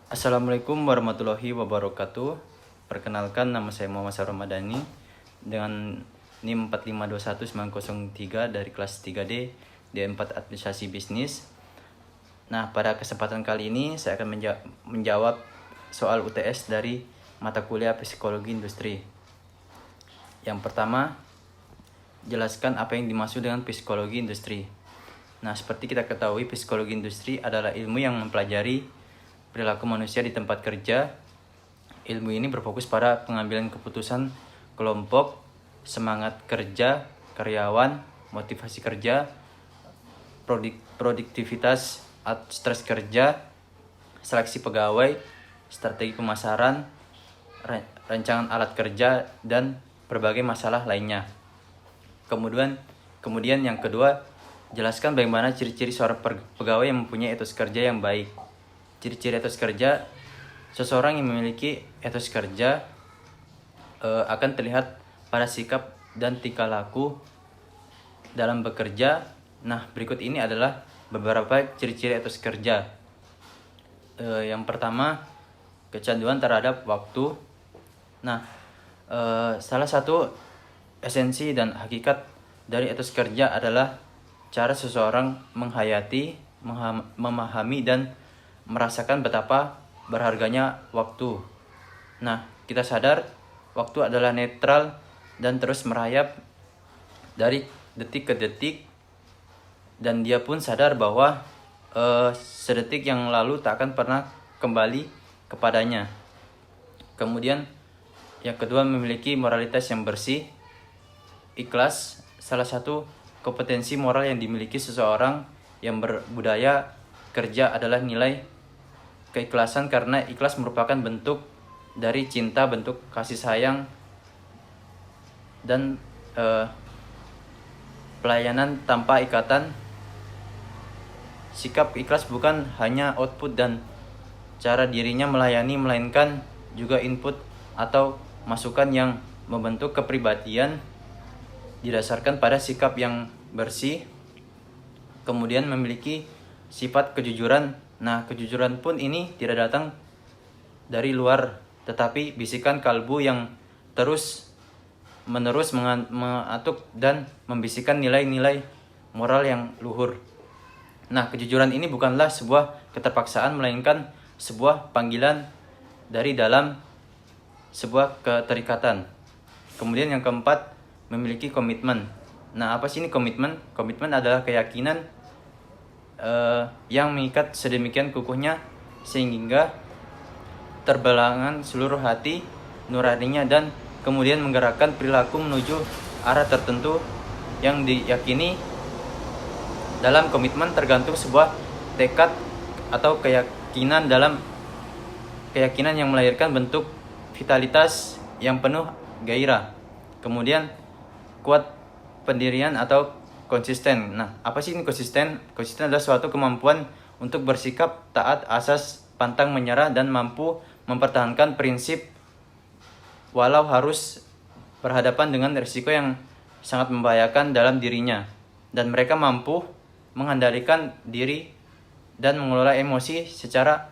Assalamualaikum warahmatullahi wabarakatuh. Perkenalkan, nama saya Muhammad Sarul Madani dengan NIM 4521903 dari kelas 3D D4 Administrasi Bisnis. Nah, pada kesempatan kali ini saya akan menjawab soal UTS dari mata kuliah Psikologi Industri. Yang pertama, jelaskan apa yang dimaksud dengan psikologi industri. Nah, seperti kita ketahui, psikologi industri adalah ilmu yang mempelajari perilaku manusia di tempat kerja. Ilmu ini berfokus pada pengambilan keputusan kelompok, semangat kerja karyawan, motivasi kerja, produktivitas, stres kerja, seleksi pegawai, strategi pemasaran, rancangan alat kerja, dan berbagai masalah lainnya. Kemudian yang kedua, jelaskan bagaimana ciri-ciri seorang pegawai yang mempunyai etos kerja yang baik. Ciri-ciri etos kerja, seseorang yang memiliki etos kerja akan terlihat pada sikap dan tingkah laku dalam bekerja. Nah, berikut ini adalah beberapa ciri-ciri etos kerja. Yang pertama, kecanduan terhadap waktu. Nah, salah satu esensi dan hakikat dari etos kerja adalah cara seseorang menghayati, memahami, dan merasakan betapa berharganya waktu. Nah, kita sadar waktu adalah netral dan terus merayap dari detik ke detik, dan dia pun sadar bahwa sedetik yang lalu tak akan pernah kembali kepadanya. Kemudian yang kedua, memiliki moralitas yang bersih. Ikhlas, salah satu kompetensi moral yang dimiliki seseorang yang berbudaya kerja adalah nilai keikhlasan, karena ikhlas merupakan bentuk dari cinta, bentuk kasih sayang, dan pelayanan tanpa ikatan. Sikap ikhlas bukan hanya output dan cara dirinya melayani, melainkan juga input atau masukan yang membentuk kepribadian didasarkan pada sikap yang bersih. Kemudian memiliki sifat kejujuran. Nah, kejujuran pun ini tidak datang dari luar, tetapi bisikan kalbu yang terus-menerus mengatuk dan membisikkan nilai-nilai moral yang luhur. Nah, kejujuran ini bukanlah sebuah keterpaksaan, melainkan sebuah panggilan dari dalam sebuah keterikatan. Kemudian yang keempat, memiliki komitmen. Nah, apa sih ini komitmen? Komitmen adalah keyakinan yang mengikat sedemikian kukuhnya sehingga terbelangan seluruh hati nuraninya, dan kemudian menggerakkan perilaku menuju arah tertentu yang diyakini. Dalam komitmen tergantung sebuah tekad atau keyakinan yang melahirkan bentuk vitalitas yang penuh gairah. Kemudian kuat pendirian atau konsisten. Nah, apa sih ini konsisten? Konsisten adalah suatu kemampuan untuk bersikap taat asas pantang menyerah dan mampu mempertahankan prinsip walau harus berhadapan dengan risiko yang sangat membahayakan dalam dirinya, dan mereka mampu mengendalikan diri dan mengelola emosi secara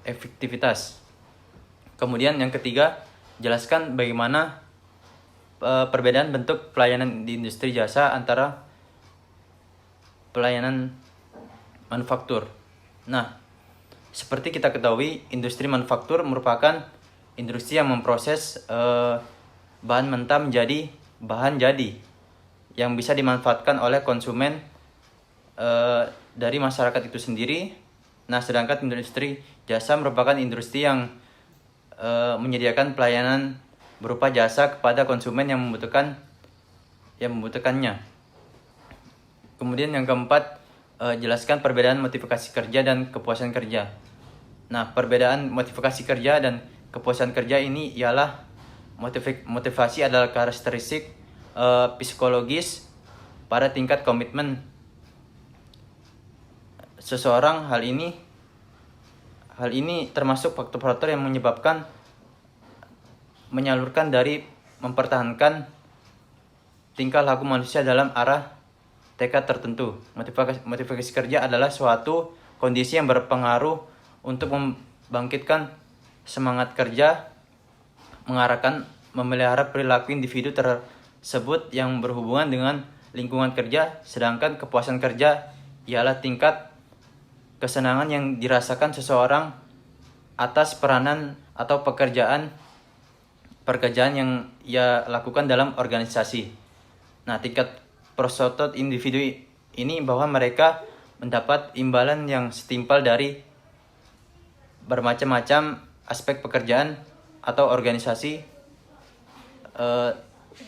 efektivitas. Kemudian yang ketiga, jelaskan bagaimana perbedaan bentuk pelayanan di industri jasa antara pelayanan manufaktur. Nah, seperti kita ketahui, industri manufaktur merupakan industri yang memproses bahan mentah menjadi bahan jadi yang bisa dimanfaatkan oleh konsumen dari masyarakat itu sendiri. Nah, sedangkan industri jasa merupakan industri yang menyediakan pelayanan berupa jasa kepada konsumen yang membutuhkannya. Kemudian yang keempat, jelaskan perbedaan motivasi kerja dan kepuasan kerja. Nah, perbedaan motivasi kerja dan kepuasan kerja ini ialah motivasi adalah karakteristik psikologis pada tingkat komitmen seseorang. Hal ini termasuk faktor-faktor yang menyalurkan dari mempertahankan tingkah laku manusia dalam arah tekad tertentu. Motivasi kerja adalah suatu kondisi yang berpengaruh untuk membangkitkan semangat kerja, memelihara perilaku individu tersebut yang berhubungan dengan lingkungan kerja, sedangkan kepuasan kerja ialah tingkat kesenangan yang dirasakan seseorang atas peranan atau pekerjaan yang ia lakukan dalam organisasi. Nah, tingkat prosotot individu ini bahwa mereka mendapat imbalan yang setimpal dari bermacam-macam aspek pekerjaan atau organisasi.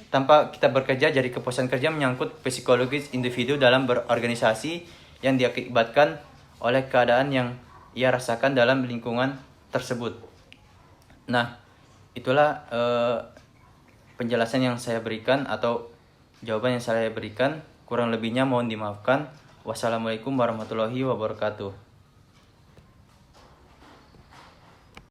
Tanpa kita bekerja, jadi kepuasan kerja menyangkut psikologis individu dalam berorganisasi yang diakibatkan oleh keadaan yang ia rasakan dalam lingkungan tersebut. Nah, itulah penjelasan yang saya berikan atau jawaban yang saya berikan. Kurang lebihnya mohon dimaafkan. Wassalamualaikum warahmatullahi wabarakatuh.